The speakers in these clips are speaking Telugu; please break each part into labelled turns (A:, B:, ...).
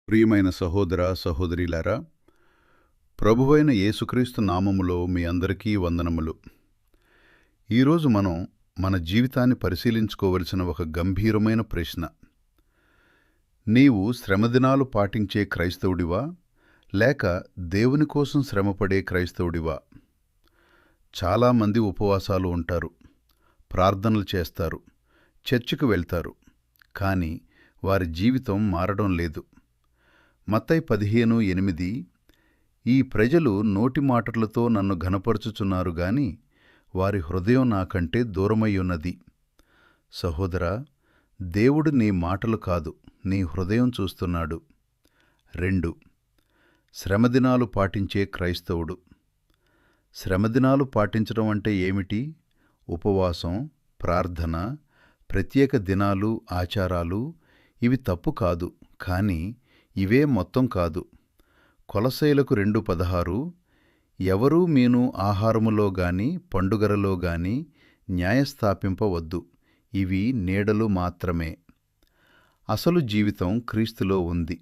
A: ప్రియమైన సహోదర సహోదరీలారా, ప్రభువైన యేసుక్రీస్తు నామములో మీ అందరికీ వందనములు. ఈరోజు మనం మన జీవితాన్ని పరిశీలించుకోవలసిన ఒక గంభీరమైన ప్రశ్న. నీవు శ్రమదినాలు పాటించే క్రైస్తవుడివా, లేక దేవుని కోసం శ్రమపడే క్రైస్తవుడివా? చాలామంది ఉపవాసాలు ఉంటారు, ప్రార్థనలు చేస్తారు, చర్చికి వెళ్తారు, కానీ వారి జీవితం మారడం లేదు. మత్తయి 15:8 ఈ ప్రజలు నోటి మాటలతో నన్ను ఘనపరుచుచున్నారు గాని వారి హృదయం నాకంటే దూరమయ్యున్నది. సహోదరా, దేవుడు నీ మాటలు కాదు, నీ హృదయం చూస్తున్నాడు. 2. శ్రమదినాలు పాటించే క్రైస్తవుడు. శ్రమదినాలు పాటించడం అంటే ఏమిటి? ఉపవాసం, ప్రార్థన, ప్రత్యేక దినాలు, ఆచారాలు. ఇవి తప్పు కాదు, కానీ ఇవే మొత్తం కాదు. కొలస్సీయులకు 2:16 ఎవరూ మీను ఆహారములో గాని పండుగలలో గాని న్యాయస్థాపింపవద్దు, ఇవి నీడలు మాత్రమే. అసలు జీవితం క్రీస్తులో ఉంది.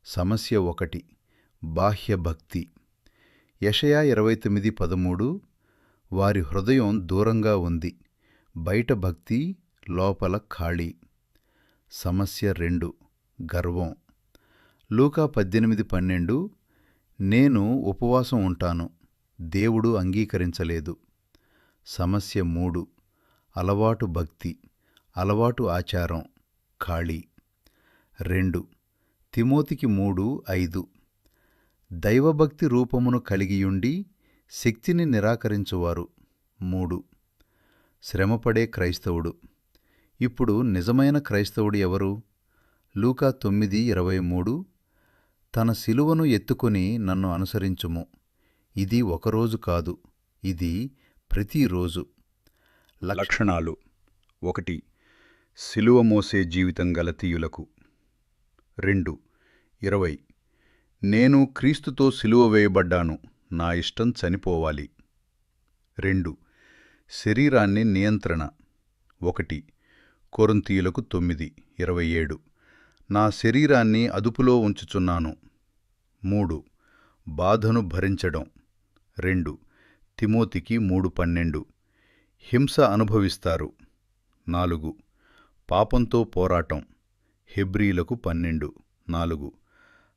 A: సమస్య 1, బాహ్య భక్తి. యెషయా 29:13 వారి హృదయం దూరంగా ఉంది, బయట భక్తి, లోపల ఖాళీ. సమస్య 2, గర్వం. లూకా 18:12 నేను ఉపవాసం ఉంటాను, దేవుడు అంగీకరించలేదు. సమస్య 3, అలవాటు భక్తి, అలవాటు ఆచారం, ఖాళీ. 2 తిమోతికి 3:5 దైవభక్తి రూపమును కలిగియుండి శక్తిని నిరాకరించువారు. 3 శ్రమపడే క్రైస్తవుడు. ఇప్పుడు నిజమైన క్రైస్తవుడు ఎవరు? లూకా 9:23 తన శిలువను ఎత్తుకొని నన్ను అనుసరించుము. ఇది ఒకరోజు కాదు, ఇది ప్రతిరోజు. లక్షణాలు. 1 శిలువ మోసే జీవితం గలతీయులకు. 2:20 నేను క్రీస్తుతో శిలువ వేయబడ్డాను, నా ఇష్టం చనిపోవాలి. 2 శరీరాన్ని నియంత్రణ. 1 కొరింథీయులకు 9:27 నా శరీరాన్ని అదుపులో ఉంచుచున్నాను. 3 బాధను భరించడం. 2 తిమోతికి 3:12 హింస అనుభవిస్తారు. 4 పాపంతో పోరాటం. హెబ్రీలకు 12:4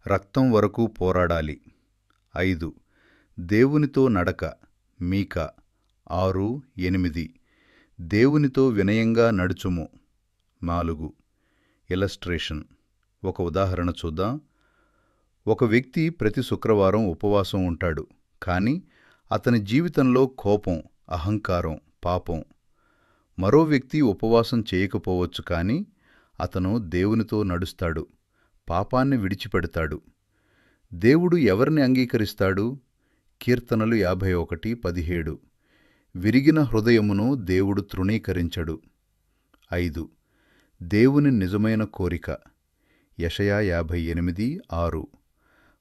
A: రక్తం వరకు పోరాడాలి. 5 దేవునితో నడక. మీకా 6:8 దేవునితో వినయంగా నడుచుము. 4 ఇలస్ట్రేషన్. ఒక ఉదాహరణ చూద్దాం. ఒక వ్యక్తి ప్రతి శుక్రవారం ఉపవాసం ఉంటాడు, కానీ అతని జీవితంలో కోపం, అహంకారం, పాపం. మరో వ్యక్తి ఉపవాసం చేయకపోవచ్చు, కానీ అతను దేవునితో నడుస్తాడు, పాపాన్ని విడిచిపెడతాడు. దేవుడు ఎవరిని అంగీకరిస్తాడు? కీర్తనలు 51:17 విరిగిన హృదయమును దేవుడు తృణీకరించడు. 5 దేవుని నిజమైన కోరిక. యెషయా 58:6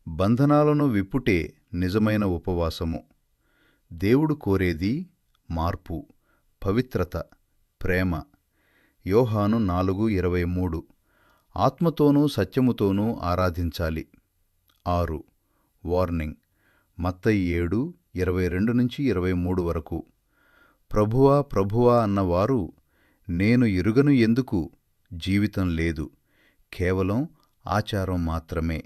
A: బంధనాలను విప్పుటే నిజమైన ఉపవాసము. దేవుడు కోరేది మార్పు, పవిత్రత, ప్రేమ. యోహాను 4:23 ఆత్మతోనూ సత్యముతోనూ ఆరాధించాలి. 6 వార్నింగ్. మత్తయి 7:22-23 వరకు ప్రభువా ప్రభువా అన్నవారు నేను ఎరుగను ఎందుకు? జీవితం లేదు, కేవలం ఆచారం మాత్రమే.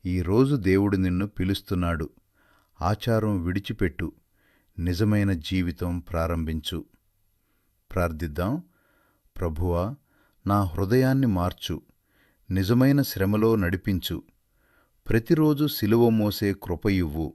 A: ఈరోజు దేవుడు నిన్ను పిలుస్తున్నాడు. ఆచారం విడిచిపెట్టు, నిజమైన జీవితం ప్రారంభించు. ప్రార్థిద్దాం. ప్రభువా, నా హృదయాన్ని మార్చు, నిజమైన శ్రమలో నడిపించు. ప్రతిరోజు శిలువ మోసే కృప ఇవ్వు.